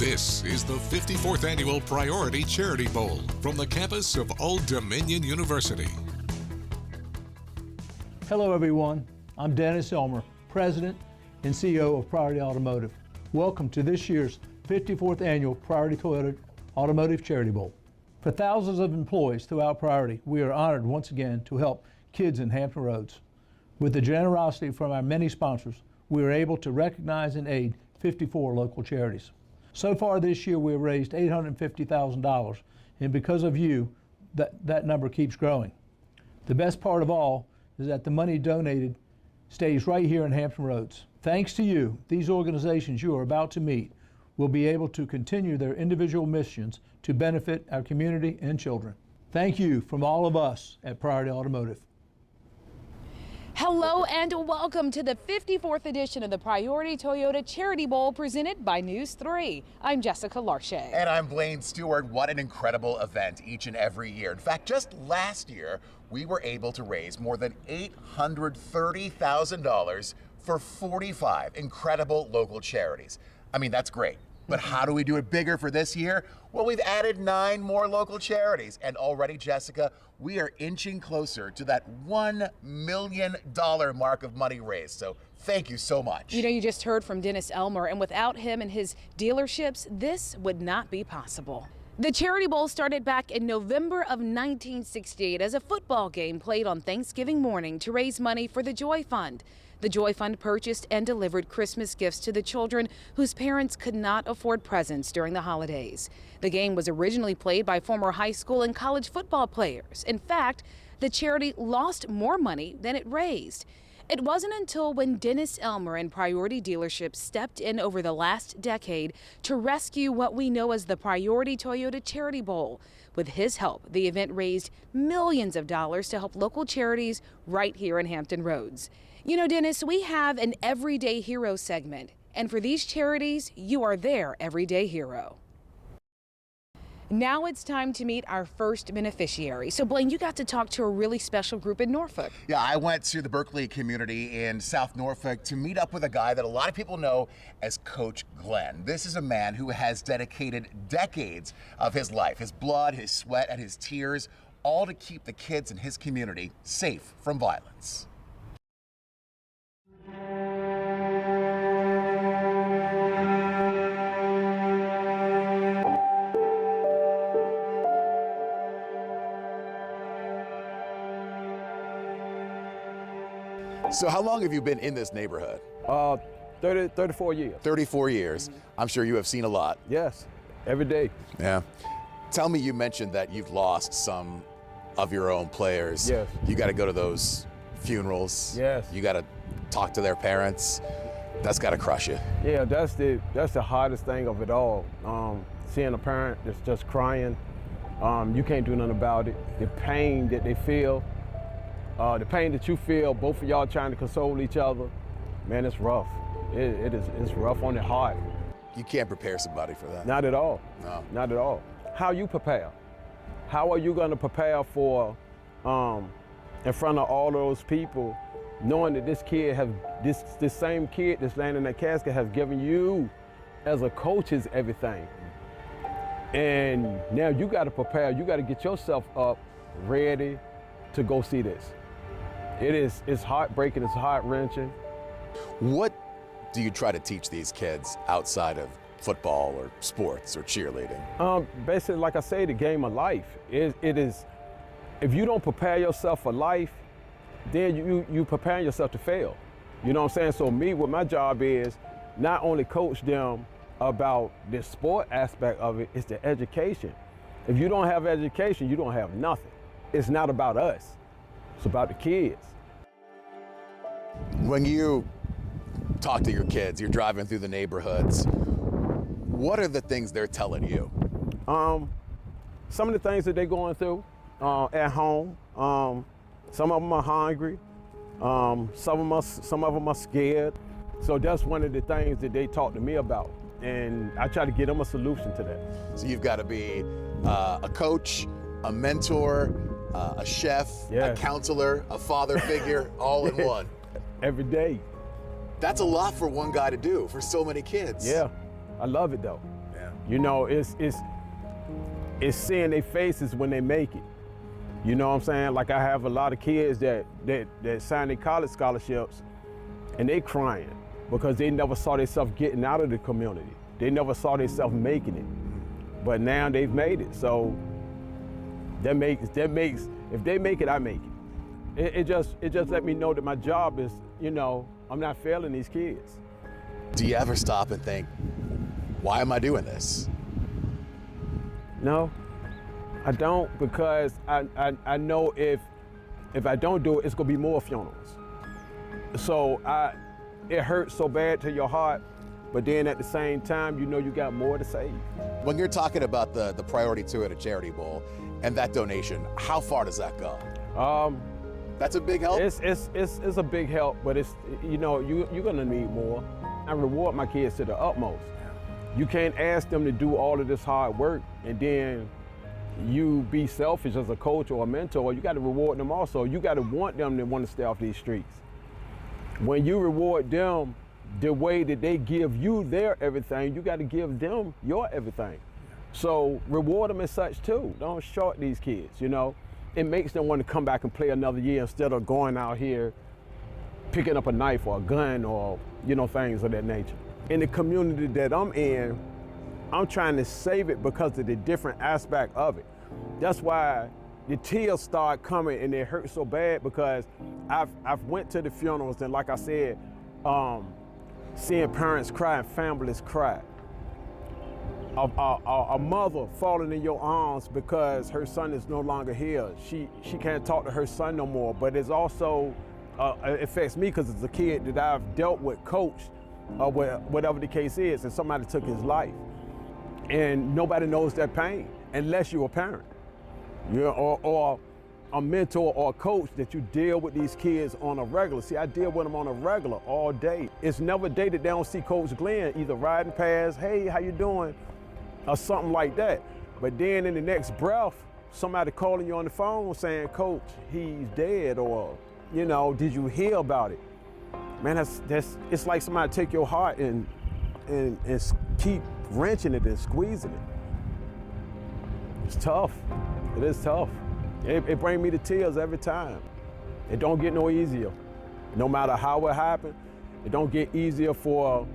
This is the 54th Annual Priority Charity Bowl from the campus of Old Dominion University. Hello everyone, I'm Dennis Elmer, President and CEO of Priority Automotive. Welcome to this year's 54th Annual Priority Toyota Automotive Charity Bowl. For thousands of employees throughout Priority, we are honored once again to help kids in Hampton Roads. With the generosity from our many sponsors, we are able to recognize and aid 54 local charities. So far this year, we have raised $850,000, and because of you, that number keeps growing. The best part of all is that the money donated stays right here in Hampton Roads. Thanks to you, these organizations you are about to meet will be able to continue their individual missions to benefit our community and children. Thank you from all of us at Priority Automotive. Hello and welcome to the 54th edition of the Priority Toyota Charity Bowl presented by News 3. I'm Jessica Larche. And I'm Blaine Stewart. What an incredible event each and every year. In fact, just last year, we were able to raise more than $830,000 for 45 incredible local charities. I mean, that's great. But how do we do it bigger for this year? Well, we've added 9 more local charities. And already, Jessica, we are inching closer to that $1 million mark of money raised. So thank you so much. You know, you just heard from Dennis Elmer, and without him and his dealerships, this would not be possible. The Charity Bowl started back in November of 1968 as a football game played on Thanksgiving morning to raise money for the Joy Fund. The Joy Fund purchased and delivered Christmas gifts to the children whose parents could not afford presents during the holidays. The game was originally played by former high school and college football players. In fact, the charity lost more money than it raised. It wasn't until when Dennis Elmer and Priority Dealerships stepped in over the last decade to rescue what we know as the Priority Toyota Charity Bowl. With his help, the event raised millions of dollars to help local charities right here in Hampton Roads. You know, Dennis, we have an Everyday Hero segment, and for these charities, you are their everyday hero. Now it's time to meet our first beneficiary. So, Blaine, you got to talk to a really special group in Norfolk. Yeah, I went to the Berkeley community in South Norfolk to meet up with a guy that a lot of people know as Coach Glenn. This is a man who has dedicated decades of his life, his blood, his sweat, and his tears, all to keep the kids in his community safe from violence. So how long have you been in this neighborhood? 34 years. 34 years. I'm sure you have seen a lot. Yes, every day. Yeah. Tell me, you mentioned that you've lost some of your own players. Yes. You got to go to those funerals. Yes. You got to talk to their parents. That's got to crush you. Yeah, that's the hardest thing of it all. Seeing a parent that's just crying, you can't do nothing about it. The pain that they feel, the pain that you feel, both of y'all trying to console each other, man, it's rough. It's rough on the heart. You can't prepare somebody for that. Not at all. No. Not at all. How you prepare? How are you going to prepare for, in front of all those people, knowing that this kid this same kid that's laying in that casket has given you, as a coach, is everything. And now you got to prepare. You got to get yourself up, ready to go see this. It's heartbreaking, it's heart-wrenching. What do you try to teach these kids outside of football or sports or cheerleading? Basically, like I say, the game of life. It is, if you don't prepare yourself for life, then you prepare yourself to fail. You know what I'm saying? So me, what my job is, not only coach them about the sport aspect of it, it's the education. If you don't have education, you don't have nothing. It's not about us, it's about the kids. When you talk to your kids, you're driving through the neighborhoods, what are the things they're telling you? Some of the things that they're going through at home. Some of them are hungry. Some of them are scared. So that's one of the things that they talk to me about. And I try to get them a solution to that. So you've got to be a coach, a mentor, a chef, a counselor, a father figure, all in one. Every day. That's a lot for one guy to do for so many kids. Yeah, I love it though. Yeah. You know, it's seeing their faces when they make it. You know what I'm saying? Like, I have a lot of kids that sign their college scholarships and they crying because they never saw themselves getting out of the community. They never saw themselves making it. But now they've made it. So that makes if they make it, I make it. It just let me know that my job is, you know, I'm not failing these kids. Do you ever stop and think, why am I doing this? No, I don't, because I know if I don't do it, it's gonna be more funerals. So it hurts so bad to your heart, but then at the same time, you know you got more to save. When you're talking about the priority two at a charity bowl and that donation, how far does that go? That's a big help? It's a big help, but it's, you know, you're gonna need more. I reward my kids to the utmost. You can't ask them to do all of this hard work and then you be selfish as a coach or a mentor. You gotta reward them also. You gotta want them to want to stay off these streets. When you reward them the way that they give you their everything, you gotta give them your everything. So reward them as such too. Don't short these kids, you know. It makes them want to come back and play another year instead of going out here picking up a knife or a gun or, you know, things of that nature. In the community that I'm in, I'm trying to save it because of the different aspect of it. That's why the tears start coming and it hurts so bad, because I've went to the funerals and, like I said, seeing parents cry and families cry. A mother falling in your arms because her son is no longer here. She can't talk to her son no more, but it's also, it affects me because it's a kid that I've dealt with, coached, or whatever the case is, and somebody took his life. And nobody knows that pain unless you're a parent, you know, or a mentor or a coach that you deal with these kids on a regular. See, I deal with them on a regular all day. It's never a day that they don't see Coach Glenn either riding past, hey, how you doing? Or something like that. But then in the next breath, somebody calling you on the phone saying, Coach, he's dead, or, you know, did you hear about it? Man, it's like somebody take your heart and keep wrenching it and squeezing it. It's tough. It is tough. It brings me to tears every time. It don't get no easier. No matter how it happened, it don't get easier for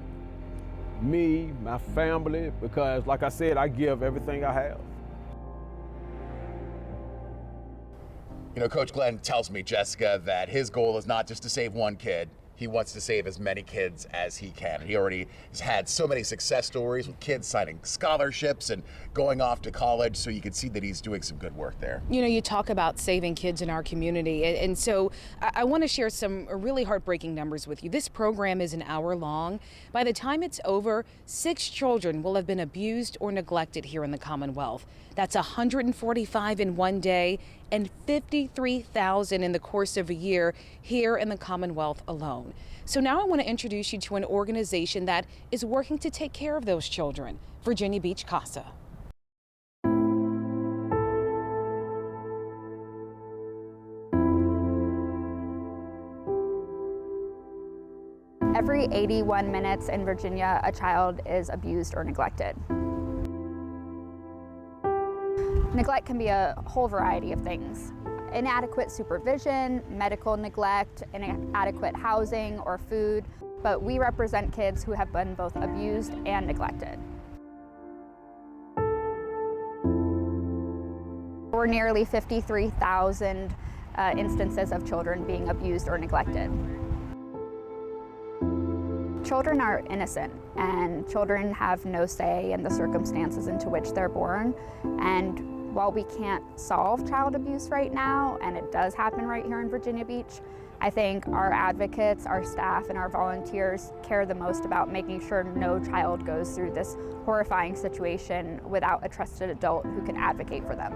me, my family, because like I said, I give everything I have. You know, Coach Glenn tells me, Jessica, that his goal is not just to save one kid. He wants to save as many kids as he can. He already has had so many success stories with kids signing scholarships and going off to college, so you can see that he's doing some good work there. You know, you talk about saving kids in our community, and so I want to share some really heartbreaking numbers with you. This program is an hour long. By the time it's over, 6 children will have been abused or neglected here in the Commonwealth. That's 145 in one day and 53,000 in the course of a year here in the Commonwealth alone. So now I want to introduce you to an organization that is working to take care of those children, Virginia Beach CASA. Every 81 minutes in Virginia, a child is abused or neglected. Neglect can be a whole variety of things. Inadequate supervision, medical neglect, inadequate housing or food, but we represent kids who have been both abused and neglected. There were nearly 53,000 instances of children being abused or neglected. Children are innocent, and children have no say in the circumstances into which they're born. And while we can't solve child abuse right now, and it does happen right here in Virginia Beach, I think our advocates, our staff, and our volunteers care the most about making sure no child goes through this horrifying situation without a trusted adult who can advocate for them.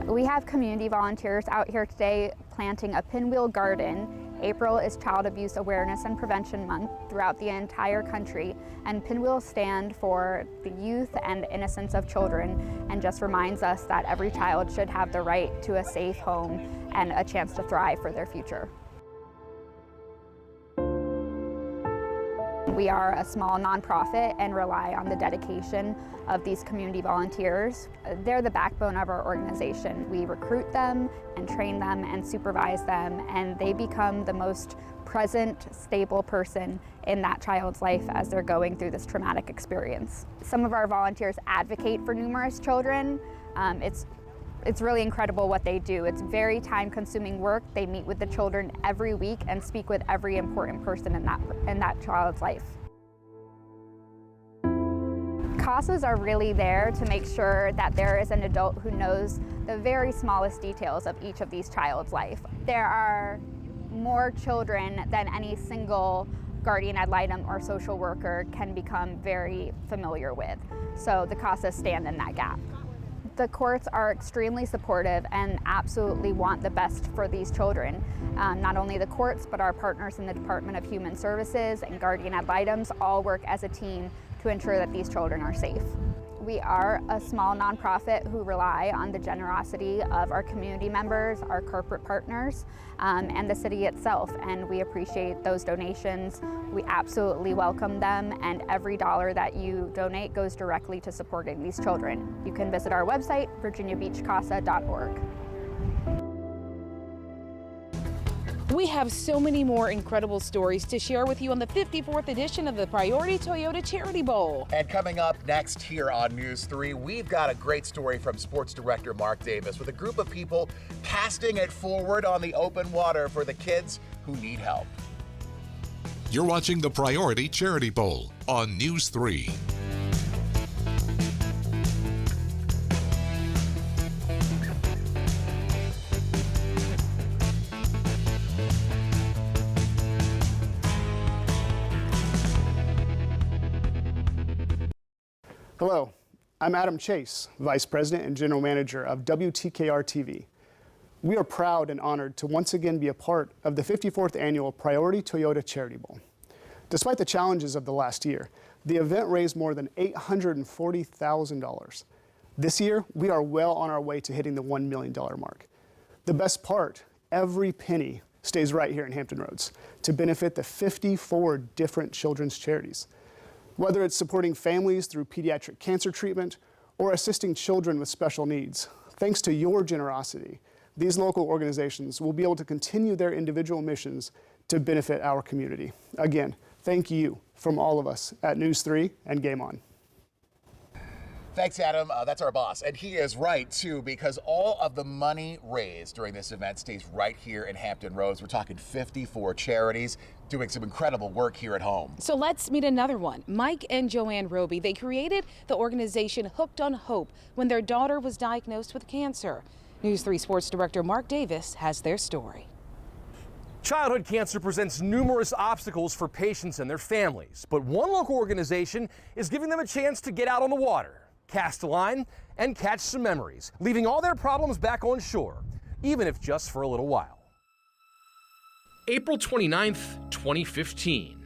We have community volunteers out here today planting a pinwheel garden. April is Child Abuse Awareness and Prevention Month throughout the entire country, and pinwheels stand for the youth and innocence of children, and just reminds us that every child should have the right to a safe home and a chance to thrive for their future. We are a small nonprofit and rely on the dedication of these community volunteers. They're the backbone of our organization. We recruit them and train them and supervise them, and they become the most present, stable person in that child's life as they're going through this traumatic experience. Some of our volunteers advocate for numerous children. It's really incredible what they do. It's very time-consuming work. They meet with the children every week and speak with every important person in that child's life. CASAs are really there to make sure that there is an adult who knows the very smallest details of each of these child's life. There are more children than any single guardian ad litem or social worker can become very familiar with. So the CASAs stand in that gap. The courts are extremely supportive and absolutely want the best for these children. Not only the courts, but our partners in the Department of Human Services and guardian ad litems all work as a team to ensure that these children are safe. We are a small nonprofit who rely on the generosity of our community members, our corporate partners, and the city itself, and we appreciate those donations. We absolutely welcome them, and every dollar that you donate goes directly to supporting these children. You can visit our website, virginiabeachcasa.org. We have so many more incredible stories to share with you on the 54th edition of the Priority Toyota Charity Bowl. And coming up next here on News 3, we've got a great story from Sports Director Mark Davis with a group of people casting it forward on the open water for the kids who need help. You're watching the Priority Charity Bowl on News 3. Hello, I'm Adam Chase, Vice President and General Manager of WTKR TV. We are proud and honored to once again be a part of the 54th Annual Priority Toyota Charity Bowl. Despite the challenges of the last year, the event raised more than $840,000. This year, we are well on our way to hitting the $1 million mark. The best part, every penny stays right here in Hampton Roads to benefit the 54 different children's charities. Whether it's supporting families through pediatric cancer treatment or assisting children with special needs, thanks to your generosity, these local organizations will be able to continue their individual missions to benefit our community. Again, thank you from all of us at News 3 and Game On. Thanks, Adam. That's our boss. And he is right, too, because all of the money raised during this event stays right here in Hampton Roads. We're talking 54 charities doing some incredible work here at home. So let's meet another one. Mike and Joanne Roby. They created the organization Hooked on Hope when their daughter was diagnosed with cancer. News 3 Sports Director Mark Davis has their story. Childhood cancer presents numerous obstacles for patients and their families, but one local organization is giving them a chance to get out on the water, cast a line, and catch some memories, leaving all their problems back on shore, even if just for a little while. April 29th, 2015,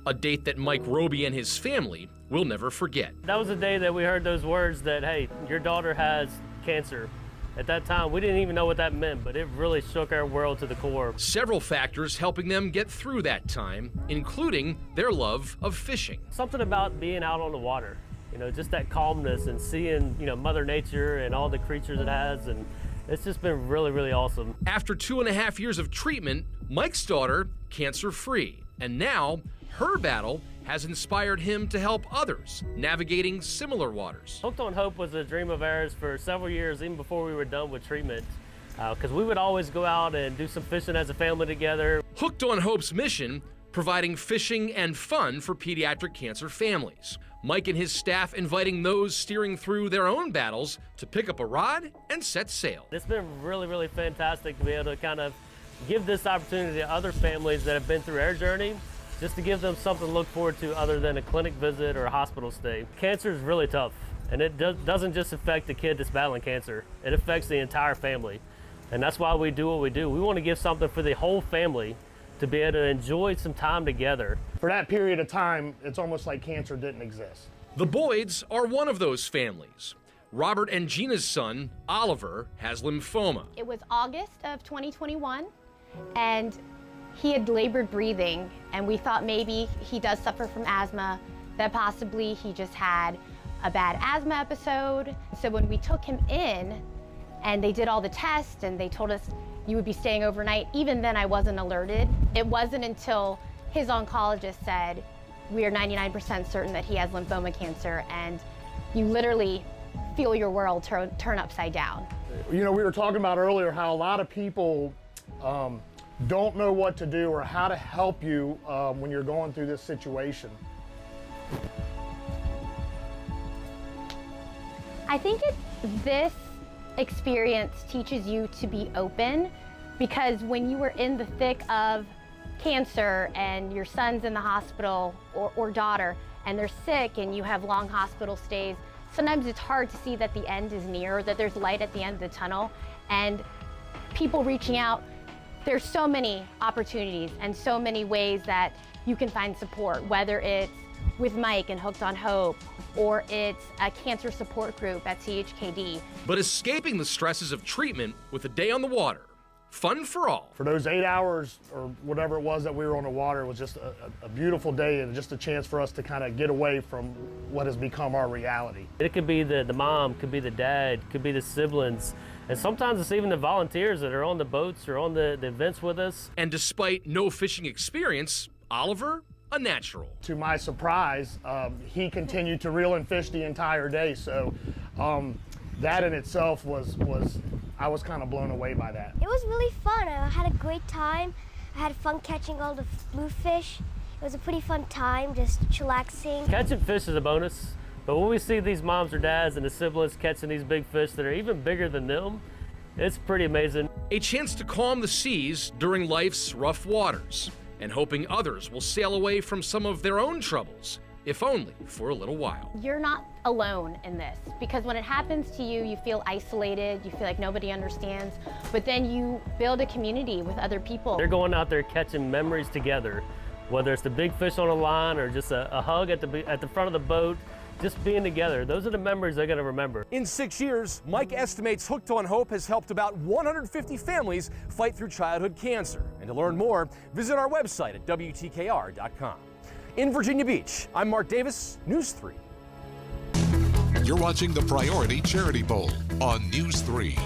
a date that Mike Roby and his family will never forget. That was the day that we heard those words that, hey, your daughter has cancer. At that time, we didn't even know what that meant, but it really shook our world to the core. Several factors helping them get through that time, including their love of fishing. Something about being out on the water, you know, just that calmness and seeing, you know, Mother Nature and all the creatures it has, and it's just been really, really awesome. After 2.5 years of treatment, Mike's daughter, cancer-free, and now her battle has inspired him to help others navigating similar waters. Hooked on Hope was a dream of ours for several years, even before we were done with treatment, because we would always go out and do some fishing as a family together. Hooked on Hope's mission, providing fishing and fun for pediatric cancer families. Mike and his staff inviting those steering through their own battles to pick up a rod and set sail. It's been really, really fantastic to be able to kind of give this opportunity to other families that have been through our journey, just to give them something to look forward to other than a clinic visit or a hospital stay. Cancer is really tough, and it doesn't just affect the kid that's battling cancer. It affects the entire family, and that's why we do what we do. We want to give something for the whole family to be able to enjoy some time together. For that period of time, it's almost like cancer didn't exist. The Boyds are one of those families. Robert and Gina's son, Oliver, has lymphoma. It was August of 2021, and He had labored breathing, and we thought maybe he does suffer from asthma, that possibly he just had a bad asthma episode. So when we took him in and they did all the tests and they told us you would be staying overnight, even then I wasn't alerted. It wasn't until his oncologist said, we are 99% certain that he has lymphoma cancer, and you literally feel your world turn upside down. You know, we were talking about earlier how a lot of people don't know what to do or how to help you when you're going through this situation. I think this experience teaches you to be open, because when you were in the thick of cancer and your son's in the hospital or daughter and they're sick and you have long hospital stays, sometimes it's hard to see that the end is near, that there's light at the end of the tunnel. And people reaching out, there's so many opportunities and so many ways that you can find support, whether it's with Mike and Hooked on Hope, or it's a cancer support group at CHKD. But escaping the stresses of treatment with a day on the water, fun for all. For those 8 hours or whatever it was that we were on the water, it was just a beautiful day and just a chance for us to kind of get away from what has become our reality. It could be the mom, could be the dad, could be the siblings, and sometimes it's even the volunteers that are on the boats or on the events with us. And despite no fishing experience, Oliver, a natural. To my surprise, he continued to reel and fish the entire day, so that in itself I was kind of blown away by that. It was really fun. I had a great time. I had fun catching all the bluefish. It was a pretty fun time, just chillaxing. Catching fish is a bonus, but when we see these moms or dads and the siblings catching these big fish that are even bigger than them, it's pretty amazing. A chance to calm the seas during life's rough waters, and hoping others will sail away from some of their own troubles, if only for a little while. You're not alone in this, because when it happens to you, you feel isolated, you feel like nobody understands, but then you build a community with other people. They're going out there catching memories together, whether it's the big fish on a line or just a hug at the front of the boat, just being together. Those are the memories they're gonna remember. In 6 years, Mike estimates Hooked on Hope has helped about 150 families fight through childhood cancer. And to learn more, visit our website at WTKR.com. In Virginia Beach, I'm Mark Davis, News 3. You're watching the Priority Charity Bowl on News 3.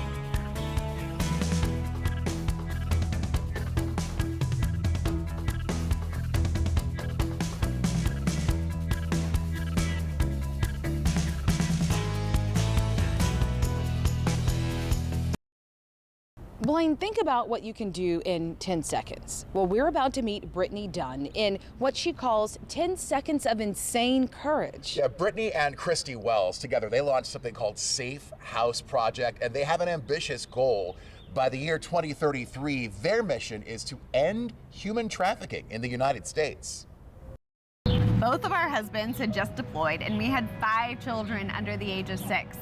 Blaine, think about what you can do in 10 seconds. Well, we're about to meet Brittany Dunn in what she calls 10 seconds of insane courage. Yeah, Brittany and Christy Wells together, they launched something called Safe House Project, and they have an ambitious goal. By the year 2033, their mission is to end human trafficking in the United States. Both of our husbands had just deployed, and we had 5 children under the age of 6.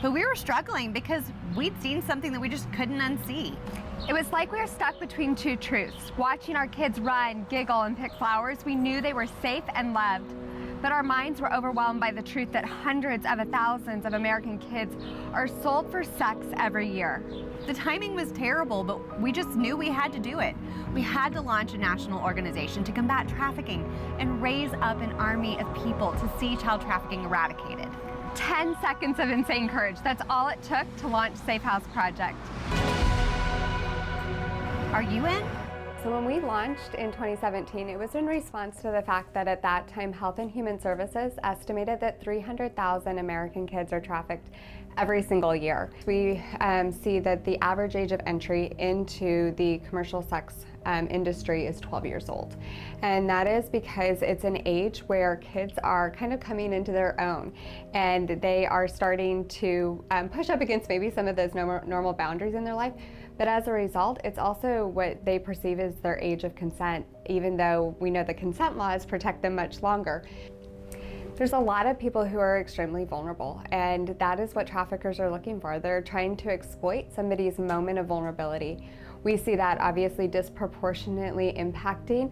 But we were struggling because we'd seen something that we just couldn't unsee. It was like we were stuck between two truths. Watching our kids run, giggle, and pick flowers, we knew they were safe and loved. But our minds were overwhelmed by the truth that hundreds of thousands of American kids are sold for sex every year. The timing was terrible, but we just knew we had to do it. We had to launch a national organization to combat trafficking and raise up an army of people to see child trafficking eradicated. 10 seconds of insane courage. That's all it took to launch Safe House Project. Are you in? So when we launched in 2017, it was in response to the fact that at that time, Health and Human Services estimated that 300,000 American kids are trafficked every single year. We see that the average age of entry into the commercial sex industry is 12 years old. And that is because it's an age where kids are kind of coming into their own, and they are starting to push up against maybe some of those normal boundaries in their life. But as a result, it's also what they perceive as their age of consent, even though we know the consent laws protect them much longer. There's a lot of people who are extremely vulnerable, and that is what traffickers are looking for. They're trying to exploit somebody's moment of vulnerability We see that obviously disproportionately impacting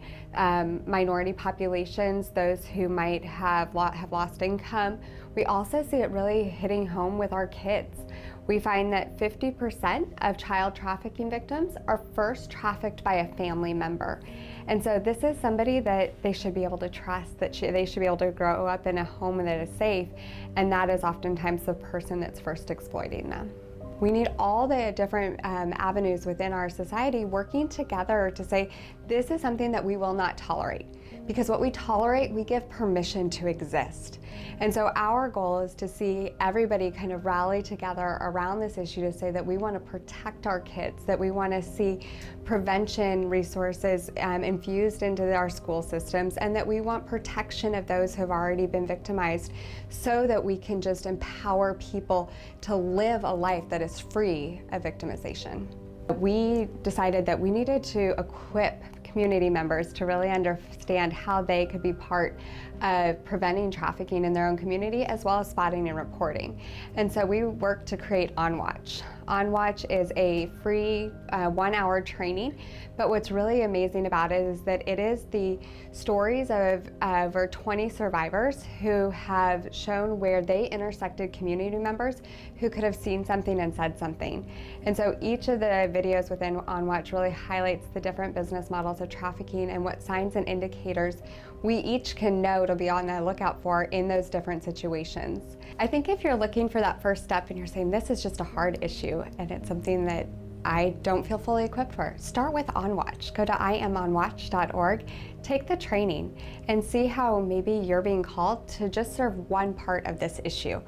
minority populations, those who might have lost income. We also see it really hitting home with our kids. We find that 50% of child trafficking victims are first trafficked by a family member. And so this is somebody that they should be able to trust, that they should be able to grow up in a home that is safe, and that is oftentimes the person that's first exploiting them. We need all the different avenues within our society working together to say, this is something that we will not tolerate. Because what we tolerate, we give permission to exist. And so our goal is to see everybody kind of rally together around this issue to say that we want to protect our kids, that we want to see prevention resources infused into our school systems, and that we want protection of those who have already been victimized so that we can just empower people to live a life that is free of victimization. We decided that we needed to equip community members to really understand how they could be part of preventing trafficking in their own community, as well as spotting and reporting. And so we worked to create On Watch. On Watch is a free 1-hour training, but what's really amazing about it is that it is the stories of over 20 survivors who have shown where they intersected community members who could have seen something and said something. And so each of the videos within On Watch really highlights the different business models of trafficking and what signs and indicators we each can know to be on the lookout for in those different situations. I think if you're looking for that first step and you're saying this is just a hard issue and it's something that I don't feel fully equipped for, start with On Watch. Go to iamonwatch.org, take the training, and see how maybe you're being called to just serve one part of this issue.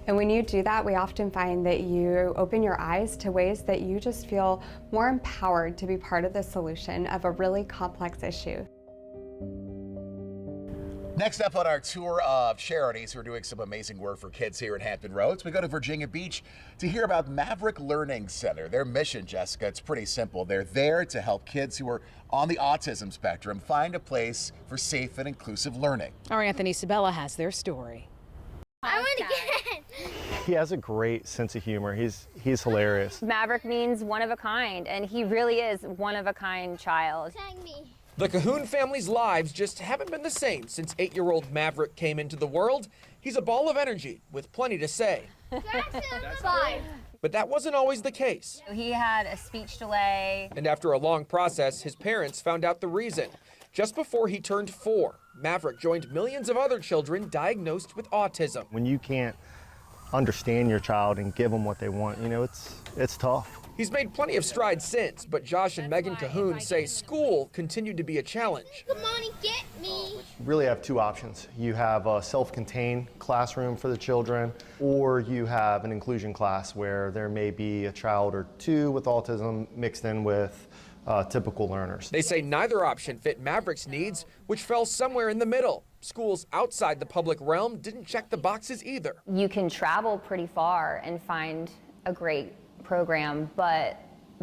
And when you do that, we often find that you open your eyes to ways that you just feel more empowered to be part of the solution of a really complex issue. Next up on our tour of charities who are doing some amazing work for kids here in Hampton Roads, we go to Virginia Beach to hear about Maverick Learning Center. Their mission, Jessica, it's pretty simple. They're there to help kids who are on the autism spectrum find a place for safe and inclusive learning. Our Anthony Sabella has their story. I want to get He has a great sense of humor. He's hilarious. Maverick means one of a kind, and he really is one of a kind child. Tag me. The Cahoon family's lives just haven't been the same since 8-year-old Maverick came into the world. He's a ball of energy with plenty to say. That's 5. But that wasn't always the case. He had a speech delay. And after a long process, his parents found out the reason. Just before he turned 4, Maverick joined millions of other children diagnosed with autism. When you can't understand your child and give them what they want, you know, it's tough. He's made plenty of strides since, but Josh and Megan Cahoon say school continued to be a challenge. Come on and get me. You really have two options. You have a self-contained classroom for the children, or you have an inclusion class where there may be a child or two with autism mixed in with typical learners. They say neither option fit Maverick's needs, which fell somewhere in the middle. Schools outside the public realm didn't check the boxes either. You can travel pretty far and find a great program, but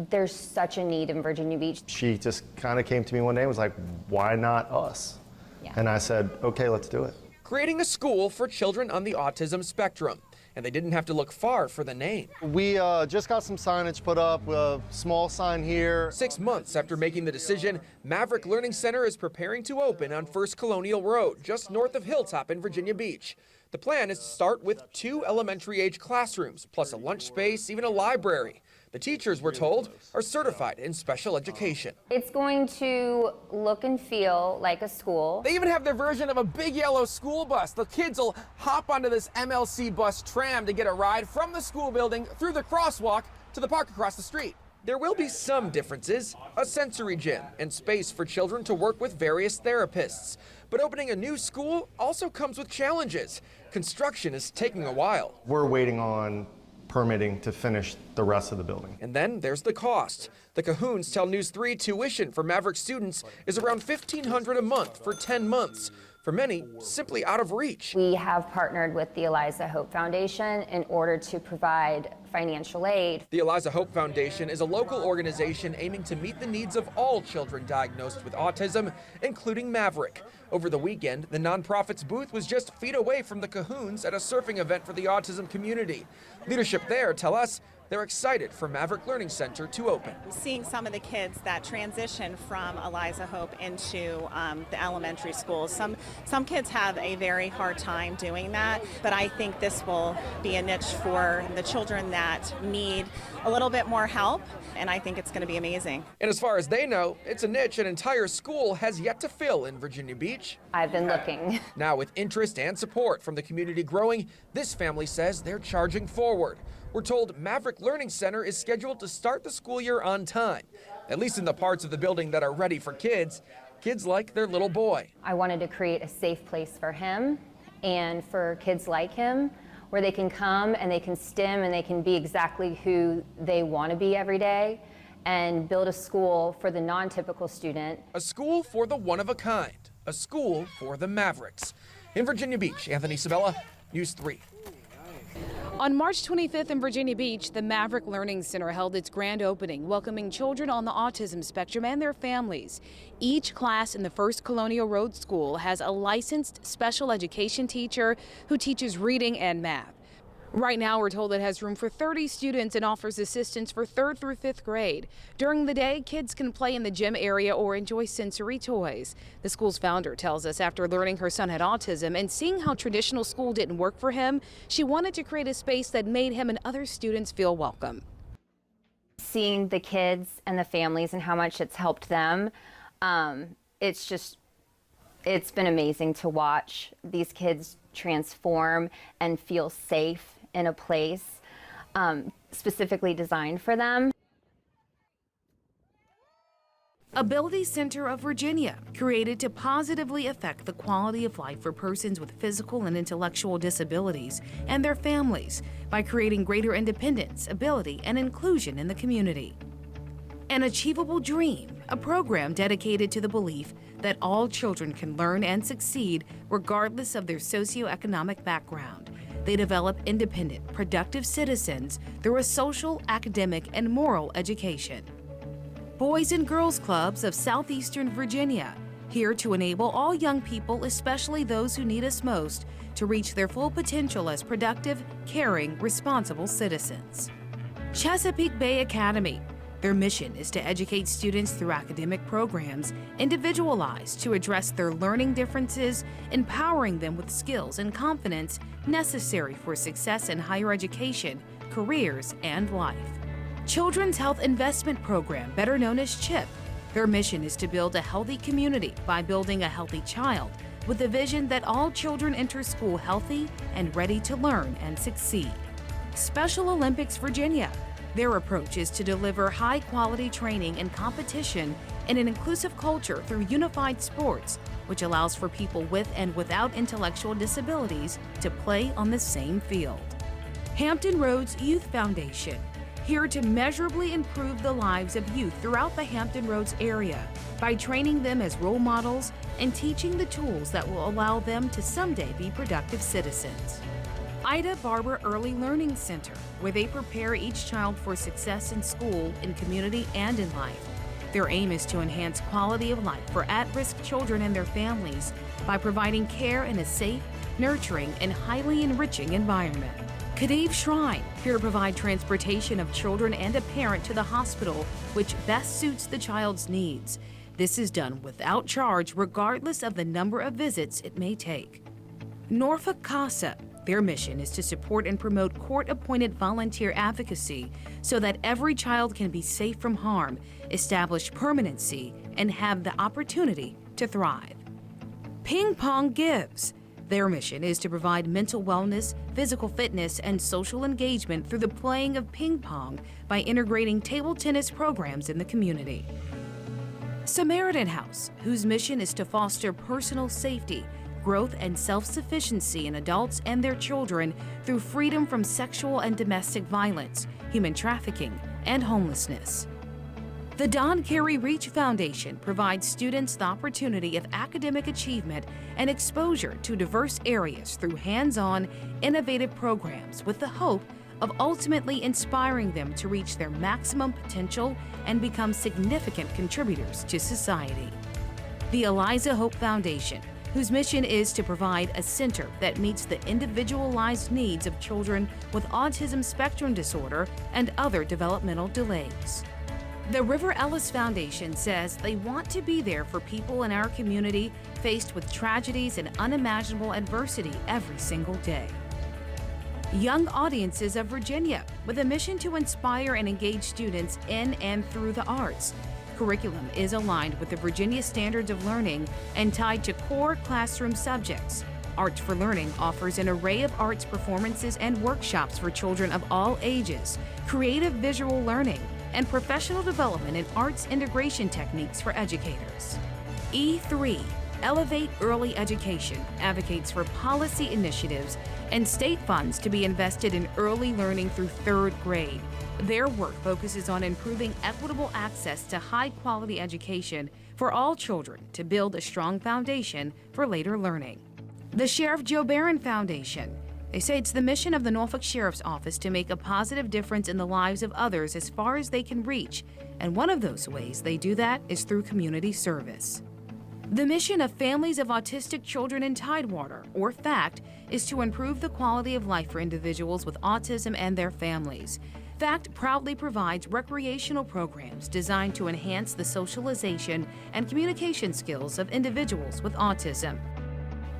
there's such a need in Virginia Beach. She just kind of came to me one day and was like, why not us? Yeah. And I said, okay, let's do it. Creating a school for children on the autism spectrum. And they didn't have to look far for the name. We just got some signage put up, a small sign here. 6 months after making the decision, Maverick Learning Center is preparing to open on First Colonial Road, just north of Hilltop in Virginia Beach. The plan is to start with 2 elementary-age classrooms, plus a lunch space, even a library. The teachers, we're told, are certified in special education. It's going to look and feel like a school. They even have their version of a big yellow school bus. The kids will hop onto this MLC bus tram to get a ride from the school building through the crosswalk to the park across the street. There will be some differences, a sensory gym and space for children to work with various therapists. But opening a new school also comes with challenges. Construction is taking a while. We're waiting on permitting to finish the rest of the building. And then there's the cost. The Cahoons tell News 3 tuition for Maverick students is around $1,500 a month for 10 months. For many, simply out of reach. We have partnered with the Eliza Hope Foundation in order to provide financial aid. The Eliza Hope Foundation is a local organization aiming to meet the needs of all children diagnosed with autism, including Maverick. Over the weekend, the nonprofit's booth was just feet away from the Cahoons at a surfing event for the autism community. Leadership there tell us they're excited for Maverick Learning Center to open. Seeing some of the kids that transition from Eliza Hope into the elementary schools, some kids have a very hard time doing that, but I think this will be a niche for the children that need a little bit more help, and I think it's going to be amazing. And as far as they know, it's a niche an entire school has yet to fill in Virginia Beach. I've been looking. Now, with interest and support from the community growing, this family says they're charging forward. We're told Maverick Learning Center is scheduled to start the school year on time, at least in the parts of the building that are ready for kids like their little boy. I wanted to create a safe place for him and for kids like him, where they can come and they can STEM and they can be exactly who they want to be every day, and build a school for the non-typical student. A school for the one-of-a-kind. A school for the Mavericks. In Virginia Beach, Anthony Sabella, News 3. On March 25th in Virginia Beach, the Maverick Learning Center held its grand opening, welcoming children on the autism spectrum and their families. Each class in the First Colonial Road School has a licensed special education teacher who teaches reading and math. Right now, we're told it has room for 30 students and offers assistance for 3rd through 5th grade. During the day, kids can play in the gym area or enjoy sensory toys. The school's founder tells us after learning her son had autism and seeing how traditional school didn't work for him, she wanted to create a space that made him and other students feel welcome. Seeing the kids and the families and how much it's helped them, it's been amazing to watch these kids transform and feel safe in a place specifically designed for them. Ability Center of Virginia, created to positively affect the quality of life for persons with physical and intellectual disabilities and their families by creating greater independence, ability, and inclusion in the community. An Achievable Dream, a program dedicated to the belief that all children can learn and succeed regardless of their socioeconomic background. They develop independent, productive citizens through a social, academic, and moral education. Boys and Girls Clubs of Southeastern Virginia, here to enable all young people, especially those who need us most, to reach their full potential as productive, caring, responsible citizens. Chesapeake Bay Academy. Their mission is to educate students through academic programs, individualized to address their learning differences, empowering them with skills and confidence necessary for success in higher education, careers, and life. Children's Health Investment Program, better known as CHIP. Their mission is to build a healthy community by building a healthy child, with the vision that all children enter school healthy and ready to learn and succeed. Special Olympics Virginia. Their approach is to deliver high-quality training and competition in an inclusive culture through unified sports, which allows for people with and without intellectual disabilities to play on the same field. Hampton Roads Youth Foundation, here to measurably improve the lives of youth throughout the Hampton Roads area by training them as role models and teaching the tools that will allow them to someday be productive citizens. Ida Barber Early Learning Center, where they prepare each child for success in school, in community, and in life. Their aim is to enhance quality of life for at-risk children and their families by providing care in a safe, nurturing, and highly enriching environment. Khedive Shrine, here to provide transportation of children and a parent to the hospital, which best suits the child's needs. This is done without charge, regardless of the number of visits it may take. Norfolk CASA. Their mission is to support and promote court-appointed volunteer advocacy so that every child can be safe from harm, establish permanency, and have the opportunity to thrive. Ping Pong Gives. Their mission is to provide mental wellness, physical fitness, and social engagement through the playing of ping pong by integrating table tennis programs in the community. Samaritan House, whose mission is to foster personal safety, growth, and self-sufficiency in adults and their children through freedom from sexual and domestic violence, human trafficking, and homelessness. The Don Carey Reach Foundation provides students the opportunity of academic achievement and exposure to diverse areas through hands-on, innovative programs with the hope of ultimately inspiring them to reach their maximum potential and become significant contributors to society. The Eliza Hope Foundation, whose mission is to provide a center that meets the individualized needs of children with autism spectrum disorder and other developmental delays. The River Ellis Foundation says they want to be there for people in our community faced with tragedies and unimaginable adversity every single day. Young Audiences of Virginia, with a mission to inspire and engage students in and through the arts. Curriculum is aligned with the Virginia Standards of Learning and tied to core classroom subjects. Arts for Learning offers an array of arts performances and workshops for children of all ages, creative visual learning, and professional development in arts integration techniques for educators. E3, Elevate Early Education, advocates for policy initiatives and state funds to be invested in early learning through 3rd grade. Their work focuses on improving equitable access to high-quality education for all children to build a strong foundation for later learning. The Sheriff Joe Barron Foundation. They say it's the mission of the Norfolk Sheriff's Office to make a positive difference in the lives of others as far as they can reach, and one of those ways they do that is through community service. The mission of Families of Autistic Children in Tidewater, or FACT, is to improve the quality of life for individuals with autism and their families. FACT proudly provides recreational programs designed to enhance the socialization and communication skills of individuals with autism.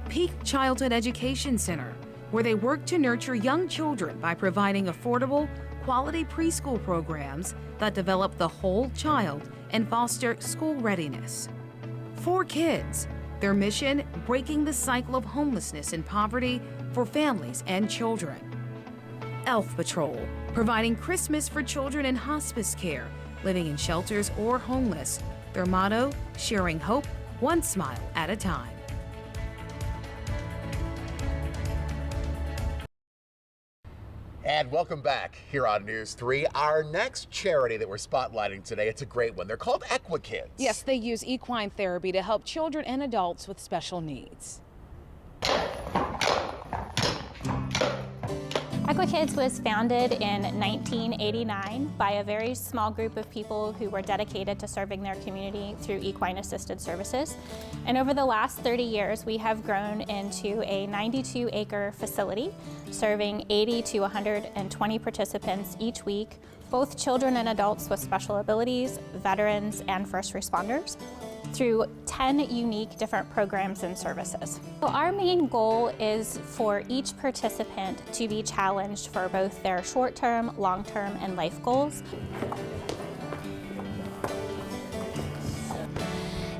Peak Childhood Education Center, where they work to nurture young children by providing affordable, quality preschool programs that develop the whole child and foster school readiness. For Kids, their mission, breaking the cycle of homelessness and poverty for families and children. Elf Patrol, providing Christmas for children in hospice care, living in shelters or homeless. Their motto, sharing hope, one smile at a time. And welcome back here on News 3. Our next charity that we're spotlighting today, it's a great one. They're called EquiKids. Yes, they use equine therapy to help children and adults with special needs. EquiKids was founded in 1989 by a very small group of people who were dedicated to serving their community through equine assisted services. And over the last 30 years, we have grown into a 92-acre facility serving 80 to 120 participants each week, both children and adults with special abilities, veterans, and first responders, through 10 unique different programs and services. So our main goal is for each participant to be challenged for both their short-term, long-term, and life goals.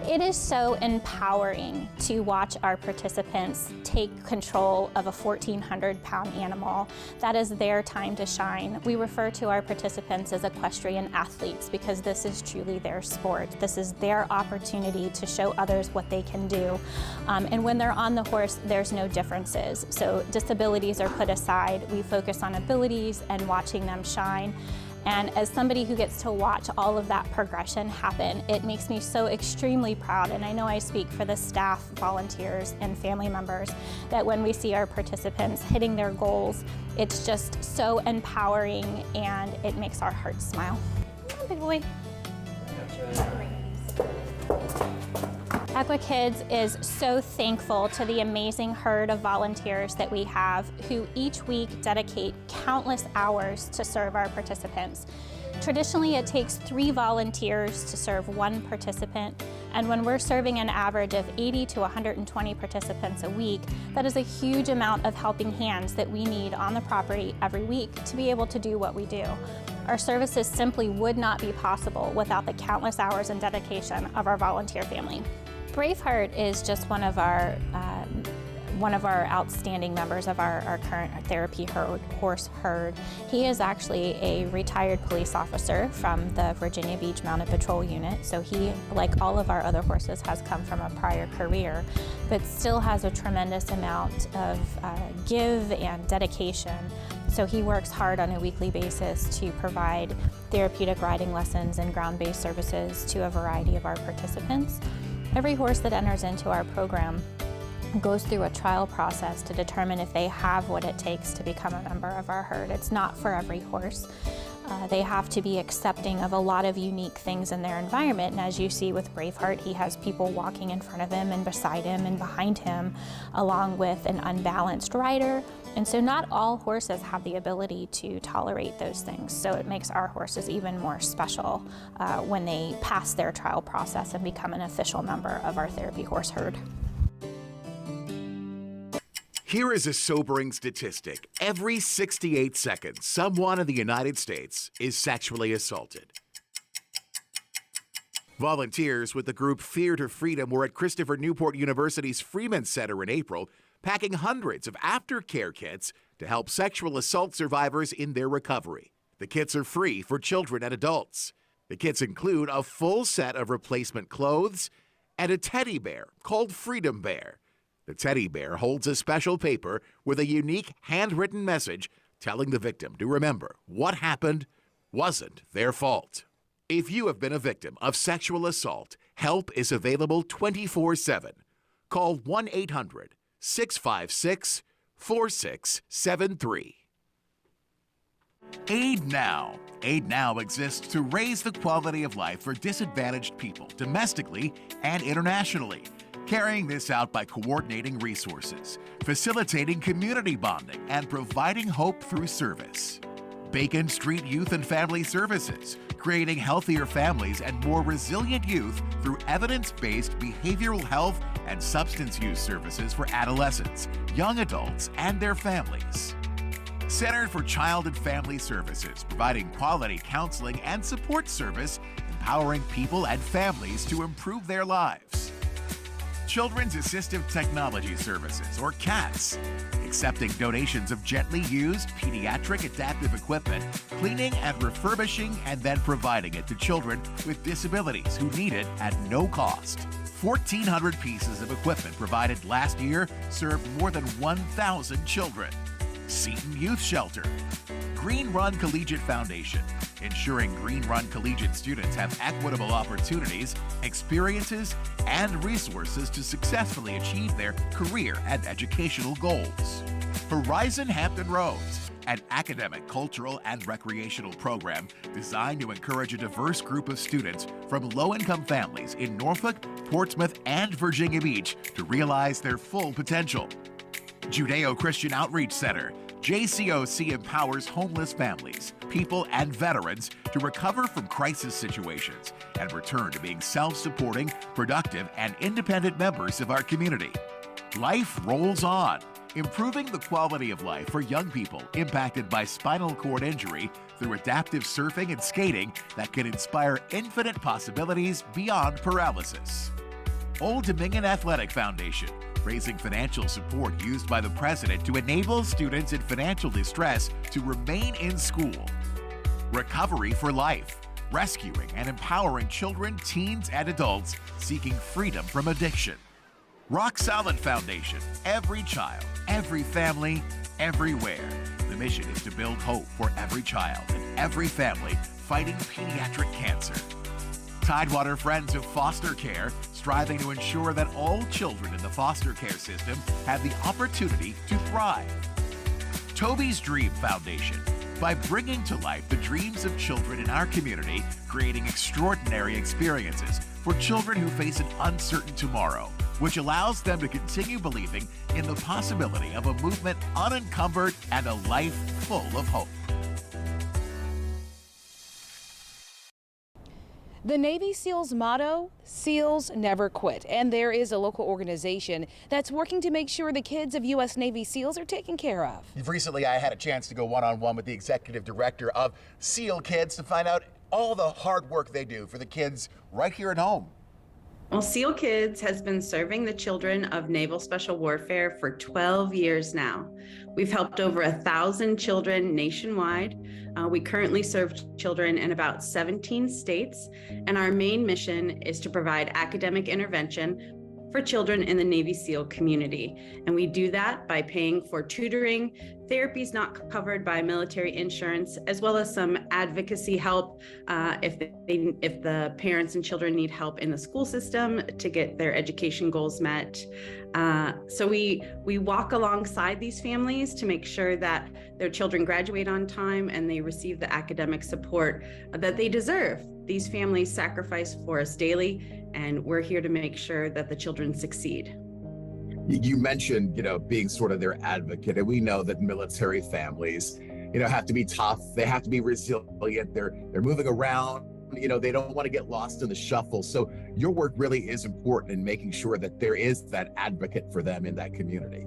It is so empowering to watch our participants take control of a 1,400-pound animal. That is their time to shine. We refer to our participants as equestrian athletes because this is truly their sport. This is their opportunity to show others what they can do. And when they're on the horse, there's no differences. So disabilities are put aside. We focus on abilities and watching them shine. And as somebody who gets to watch all of that progression happen, it makes me so extremely proud, and I know I speak for the staff, volunteers, and family members, that when we see our participants hitting their goals, it's just so empowering and it makes our hearts smile. Come on, big boy. EquiKids is so thankful to the amazing herd of volunteers that we have who each week dedicate countless hours to serve our participants. Traditionally, it takes 3 volunteers to serve 1 participant, and when we're serving an average of 80 to 120 participants a week, that is a huge amount of helping hands that we need on the property every week to be able to do what we do. Our services simply would not be possible without the countless hours and dedication of our volunteer family. Braveheart is just one of our outstanding members of our current therapy horse herd. He is actually a retired police officer from the Virginia Beach Mounted Patrol Unit, so he, like all of our other horses, has come from a prior career, but still has a tremendous amount of give and dedication. So he works hard on a weekly basis to provide therapeutic riding lessons and ground-based services to a variety of our participants. Every horse that enters into our program goes through a trial process to determine if they have what it takes to become a member of our herd. It's not for every horse. They have to be accepting of a lot of unique things in their environment, and as you see with Braveheart, he has people walking in front of him and beside him and behind him, along with an unbalanced rider. And so not all horses have the ability to tolerate those things, so it makes our horses even more special when they pass their trial process and become an official member of our therapy horse herd. Here is a sobering statistic. Every 68 seconds, someone in the United States is sexually assaulted. Volunteers with the group Fear to Freedom were at Christopher Newport University's Freeman Center in April, packing hundreds of aftercare kits to help sexual assault survivors in their recovery. The kits are free for children and adults. The kits include a full set of replacement clothes and a teddy bear called Freedom Bear. The teddy bear holds a special paper with a unique handwritten message telling the victim to remember what happened wasn't their fault. If you have been a victim of sexual assault, help is available 24/7. Call 1-800-656-4673. Aid Now. Aid Now exists to raise the quality of life for disadvantaged people domestically and internationally. Carrying this out by coordinating resources, facilitating community bonding, and providing hope through service. Bacon Street Youth and Family Services, creating healthier families and more resilient youth through evidence-based behavioral health and substance use services for adolescents, young adults, and their families. Center for Child and Family Services, providing quality counseling and support service, empowering people and families to improve their lives. Children's Assistive Technology Services, or CATS, accepting donations of gently used pediatric adaptive equipment, cleaning and refurbishing, and then providing it to children with disabilities who need it at no cost. 1,400 pieces of equipment provided last year served more than 1,000 children. Seton Youth Shelter. Green Run Collegiate Foundation, ensuring Green Run Collegiate students have equitable opportunities, experiences, and resources to successfully achieve their career and educational goals. Horizon Hampton Roads, an academic, cultural, and recreational program designed to encourage a diverse group of students from low-income families in Norfolk, Portsmouth, and Virginia Beach to realize their full potential. Judeo-Christian Outreach Center. JCOC empowers homeless families, people, and veterans to recover from crisis situations and return to being self-supporting, productive, and independent members of our community. Life rolls on, improving the quality of life for young people impacted by spinal cord injury through adaptive surfing and skating that can inspire infinite possibilities beyond paralysis. Old Dominion Athletic Foundation, raising financial support used by the president to enable students in financial distress to remain in school. Recovery for Life, rescuing and empowering children, teens, and adults seeking freedom from addiction. Rock Solid Foundation, every child, every family, everywhere. The mission is to build hope for every child and every family fighting pediatric cancer. Tidewater Friends of Foster Care, striving to ensure that all children in the foster care system have the opportunity to thrive. Toby's Dream Foundation, by bringing to life the dreams of children in our community, creating extraordinary experiences for children who face an uncertain tomorrow, which allows them to continue believing in the possibility of a movement unencumbered and a life full of hope. The Navy SEALs motto, SEALs never quit, and there is a local organization that's working to make sure the kids of U.S. Navy SEALs are taken care of. Recently, I had a chance to go one-on-one with the executive director of SEAL Kids to find out all the hard work they do for the kids right here at home. Well, SEAL Kids has been serving the children of Naval Special Warfare for 12 years now. We've helped over 1,000 children nationwide. We currently serve children in about 17 states, and our main mission is to provide academic intervention for children in the Navy SEAL community. And we do that by paying for tutoring, therapies not covered by military insurance, as well as some advocacy help if the parents and children need help in the school system to get their education goals met. So we walk alongside these families to make sure that their children graduate on time and they receive the academic support that they deserve. These families sacrifice for us daily, and we're here to make sure that the children succeed. You mentioned, being sort of their advocate, and we know that military families, have to be tough. They have to be resilient. They're moving around. They don't want to get lost in the shuffle. So your work really is important in making sure that there is that advocate for them in that community.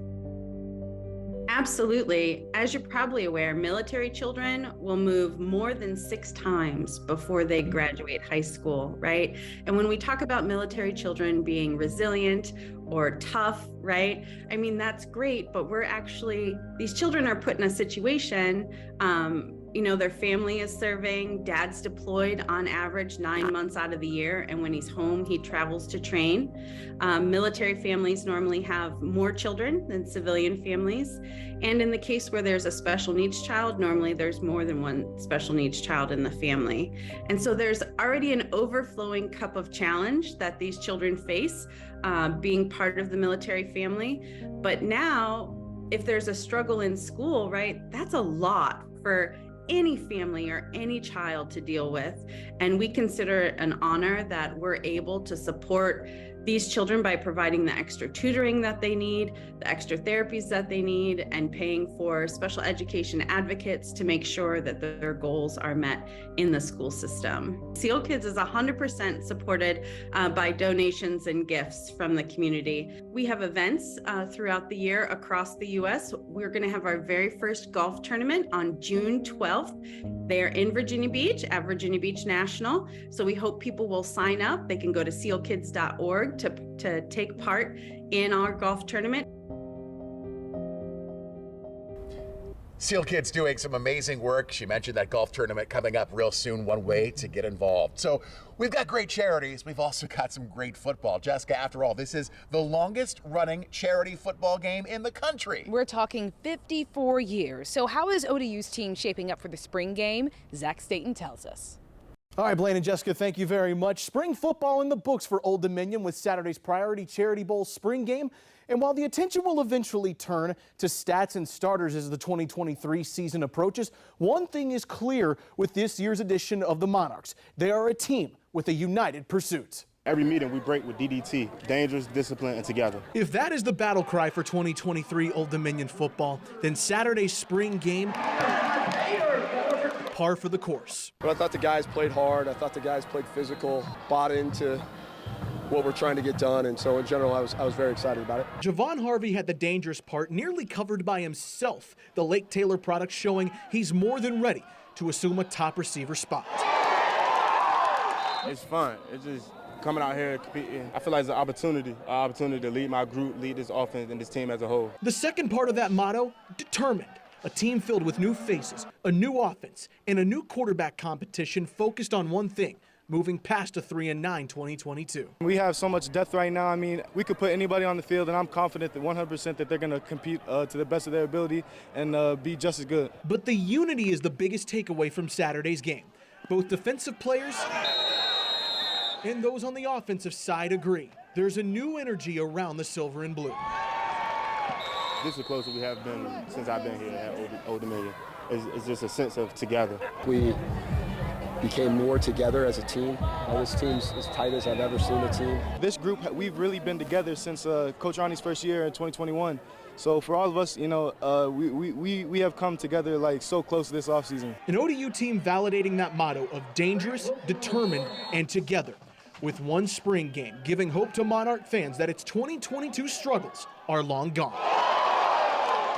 Absolutely. As you're probably aware, military children will move more than 6 times before they graduate high school, right? And when we talk about military children being resilient or tough, right? I mean, that's great, but these children are put in a situation, their family is serving, dad's deployed on average 9 months out of the year. And when he's home, he travels to train. Military families normally have more children than civilian families. And in the case where there's a special needs child, normally there's more than one special needs child in the family. And so there's already an overflowing cup of challenge that these children face being part of the military family. But now, if there's a struggle in school, right, that's a lot for any family or any child to deal with. And we consider it an honor that we're able to support these children by providing the extra tutoring that they need, the extra therapies that they need, and paying for special education advocates to make sure that their goals are met in the school system. SEAL Kids is 100% supported by donations and gifts from the community. We have events throughout the year across the U.S. We're going to have our very first golf tournament on June 12th. They are in Virginia Beach at Virginia Beach National. So we hope people will sign up. They can go to sealkids.org to take part in our golf tournament. SEAL Kids doing some amazing work. She mentioned that golf tournament coming up real soon, one way to get involved. So we've got great charities. We've also got some great football. Jessica, after all, this is the longest running charity football game in the country. We're talking 54 years. So how is ODU's team shaping up for the spring game? Zach Staten tells us. All right, Blaine and Jessica, thank you very much. Spring football in the books for Old Dominion with Saturday's Priority Charity Bowl spring game. And while the attention will eventually turn to stats and starters as the 2023 season approaches, one thing is clear with this year's edition of the Monarchs. They are a team with a united pursuit. Every meeting we break with DDT, dangerous, disciplined, and together. If that is the battle cry for 2023 Old Dominion football, then Saturday's spring game, par for the course. But I thought the guys played hard. I thought the guys played physical, bought into what we're trying to get done. And so in general, I was very excited about it. Javon Harvey had the dangerous part nearly covered by himself. The Lake Taylor product showing he's more than ready to assume a top receiver spot. It's fun. It's just coming out here competing. I feel like it's an opportunity to lead my group, lead this offense and this team as a whole. The second part of that motto, determined. A team filled with new faces, a new offense, and a new quarterback competition focused on one thing, moving past a 3-9 2022. We have so much depth right now. I mean, we could put anybody on the field, and I'm confident that 100% that they're going to compete to the best of their ability and be just as good. But the unity is the biggest takeaway from Saturday's game. Both defensive players and those on the offensive side agree. There's a new energy around the silver and blue. This is the closest we have been since I've been here at Old Dominion. It's just a sense of together. We became more together as a team. This team's as tight as I've ever seen a team. This group, we've really been together since Coach Ronnie's first year in 2021. So for all of us, we have come together like so close this offseason. An ODU team validating that motto of dangerous, determined, and together. With one spring game giving hope to Monarch fans that its 2022 struggles are long gone.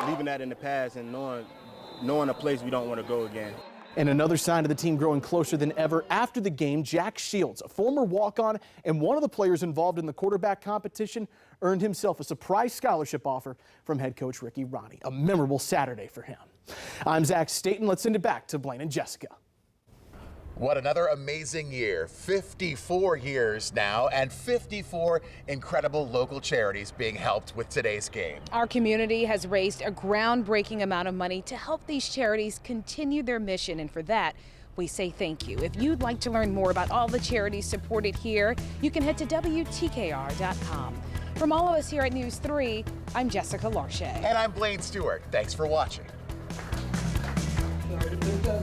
Leaving that in the past and knowing a place we don't want to go again. And another sign of the team growing closer than ever after the game, Jack Shields, a former walk-on and one of the players involved in the quarterback competition, earned himself a surprise scholarship offer from head coach Ricky Ronnie. A memorable Saturday for him. I'm Zach Staten. Let's send it back to Blaine and Jessica. What another amazing year. 54 years now and 54 incredible local charities being helped with today's game. Our community has raised a groundbreaking amount of money to help these charities continue their mission, and for that, we say thank you. If you'd like to learn more about all the charities supported here, you can head to WTKR.com. From all of us here at News 3, I'm Jessica Larche. And I'm Blaine Stewart. Thanks for watching. Sorry to pick up.